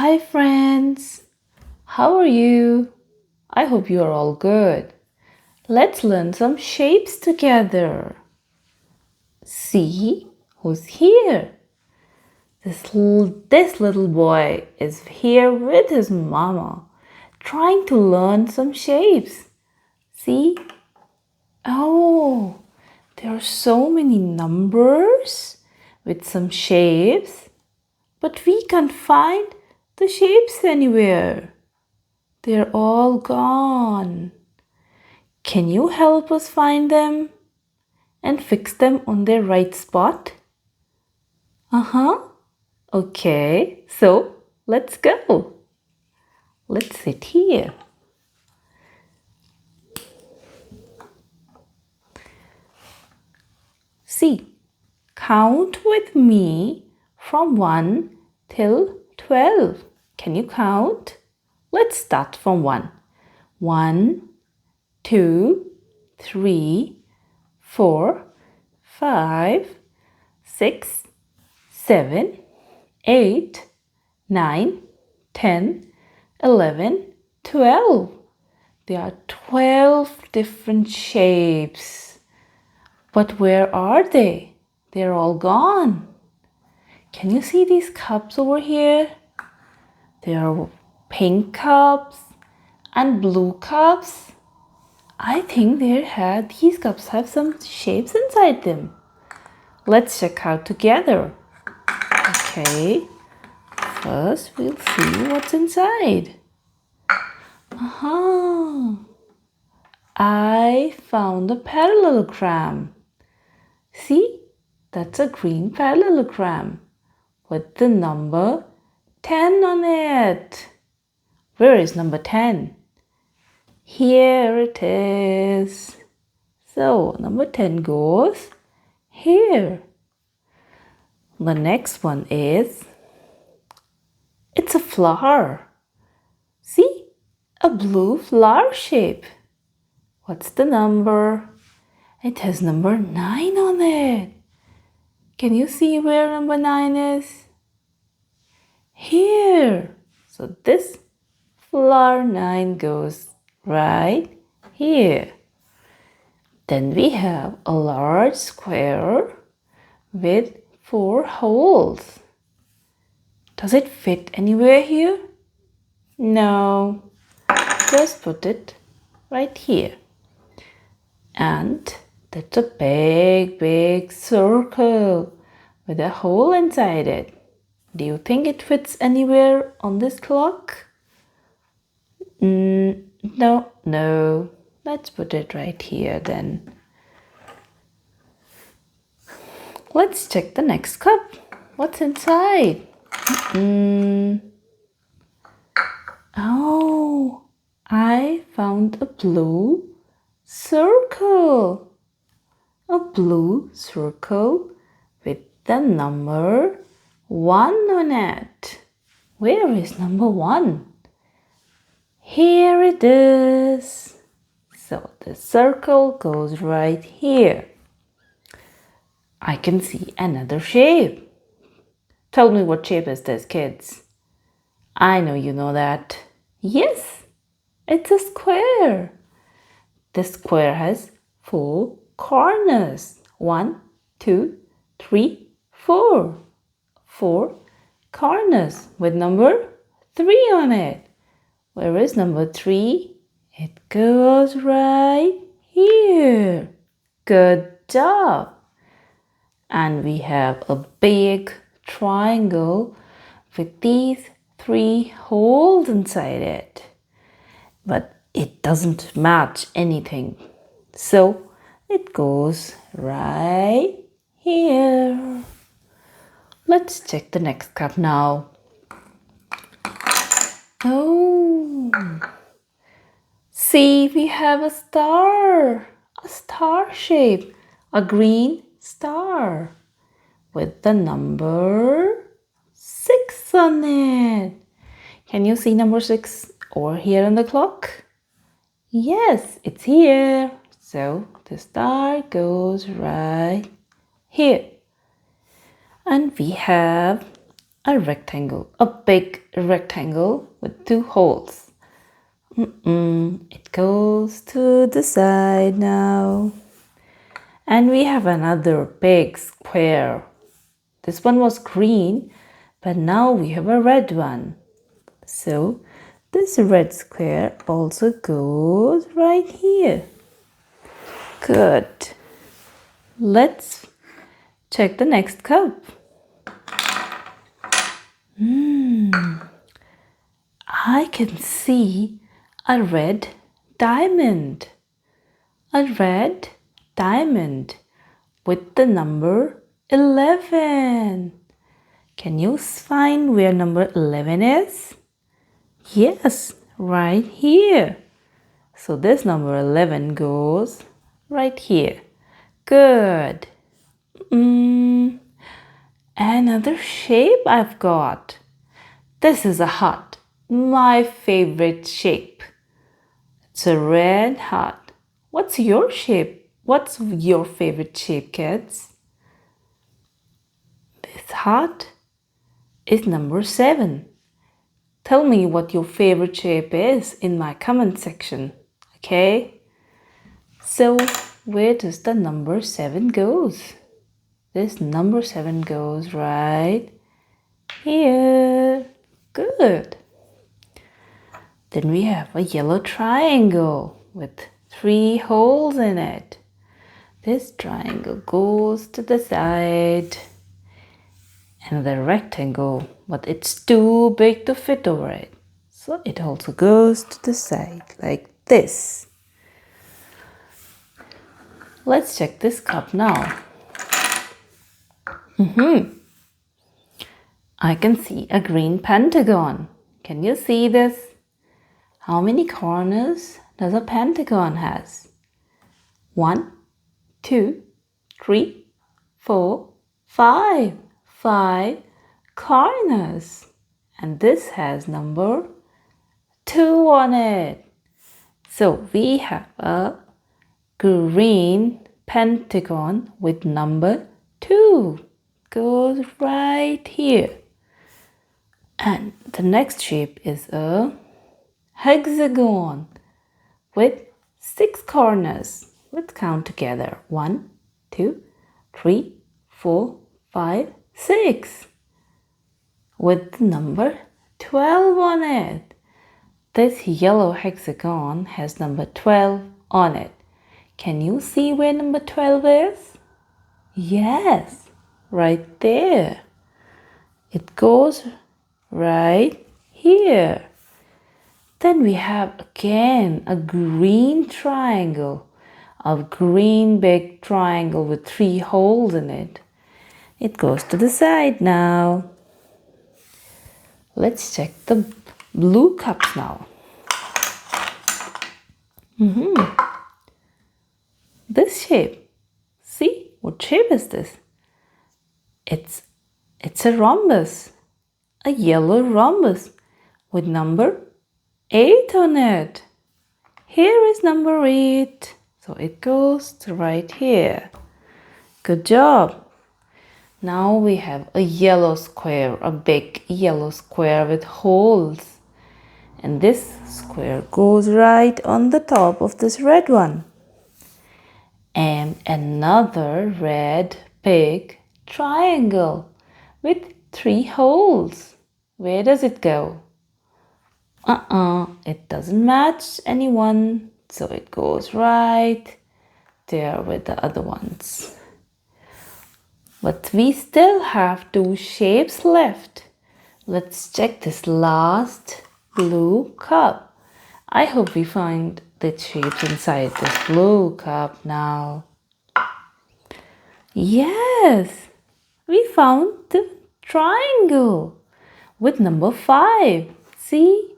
Hi friends, how are you? I hope you are all good. Let's learn some shapes together. See who's here? This little boy is here with his mama, trying to learn some shapes. See? Oh, there are so many numbers with some shapes, but we can't find the shapes anywhere. They're all gone. Can you help us find them and fix them on their right spot? Okay, so let's go. Let's sit here. See, count with me from 1 till 12. Can you count? Let's start from 1. 1, 2, 3, 4, 5, 6, 7, 8, 9, 10, 11, 12. There are 12 different shapes. But where are they? They're all gone. Can you see these cups over here? There are pink cups and blue cups. I think these cups have some shapes inside them. Let's check out together. Okay, first we'll see what's inside. I found a parallelogram. See, that's a green parallelogram with the number 10 on it. Where is number 10? Here it is. So number 10 goes here. The next one is, it's a flower. See, a blue flower shape. What's the number? It has number 9 on it. Can you see where number 9 is? Here. So this flower 9 goes right here. Then we have a large square with 4 holes. Does it fit anywhere here? No. Just put it right here. And that's a big circle with a hole inside it. Do you think it fits anywhere on this clock? No. Let's put it right here then. Let's check the next cup. What's inside? Oh, I found a blue circle. A blue circle with the number 1 on it. Where is number 1? Here it is. So the circle goes right here. I can see another shape. Tell me, what shape is this, kids? I know you know that. Yes, it's a square. The square has 4 corners. 1, 2, 3, 4. 4 corners with number 3 on it. Where is number 3? It goes right here. Good job. And we have a big triangle with these 3 holes inside it. But it doesn't match anything. So it goes right here. Let's check the next cup now. Oh, see, we have a star shape, a green star with the number 6 on it. Can you see number 6 over here on the clock? Yes, it's here. So the star goes right here. And we have a rectangle, a big rectangle with two holes. It goes to the side now. And we have another big square. This one was green, but now we have a red one. So this red square also goes right here. Good. Let's check the next cup. I can see a red diamond. A red diamond with the number 11. Can you find where number 11 is? Yes, right here. So this number 11 goes right here. Good. Another shape I've got. This is a heart. My favorite shape. It's a red heart. What's your shape? What's your favorite shape, kids? This heart is number 7. Tell me what your favorite shape is in my comment section. Okay? So where does the number 7 goes? This number 7 goes right here. Good. Then we have a yellow triangle with 3 holes in it. This triangle goes to the side. Another rectangle, but it's too big to fit over it. So it also goes to the side like this. Let's check this cup now. I can see a green pentagon. Can you see this? How many corners does a pentagon has? 1, 2, 3, 4, 5. 5 corners. And this has number 2 on it. So we have a green pentagon with number 2. Goes right here. And the next shape is a hexagon with 6 corners. Let's count together. 1, 2, 3, 4, 5, 6. With the number 12 on it. This yellow hexagon has number 12 on it. Can you see where number 12 is? Yes, right there. It goes right here. Then we have again a green triangle, a green big triangle with 3 holes in it. It goes to the side now. Let's check the blue cups now. This shape. See, what shape is this? It's a rhombus, a yellow rhombus with number 8 on it. Here is number 8. So it goes to right here. Good job. Now we have a yellow square, a big yellow square with holes. And this square goes right on the top of this red one. And another red big triangle with 3 holes. Where does it go? It doesn't match anyone. So it goes right there with the other ones. But we still have 2 shapes left. Let's check this last blue cup. I hope we find the shapes inside this blue cup now. Yes, we found the triangle with number 5. See,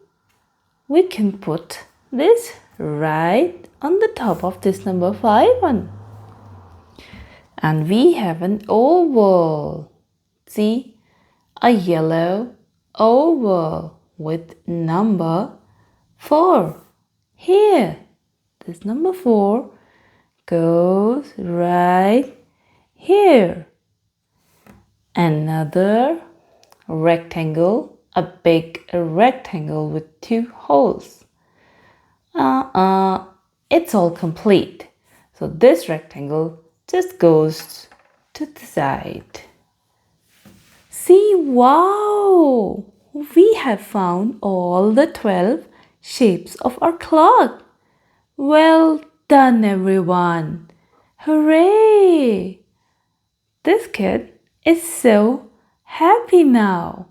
we can put this right on the top of this number 5 one. And we have an oval. See, a yellow oval with number 4. Here, this number 4 goes right here. Another Rectangle, a big rectangle with 2 holes. It's all complete. So this rectangle just goes to the side. See, wow! We have found all the 12 shapes of our clock. Well done, everyone! Hooray! This kid is so happy now.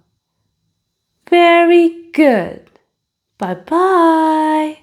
Very good. Bye bye.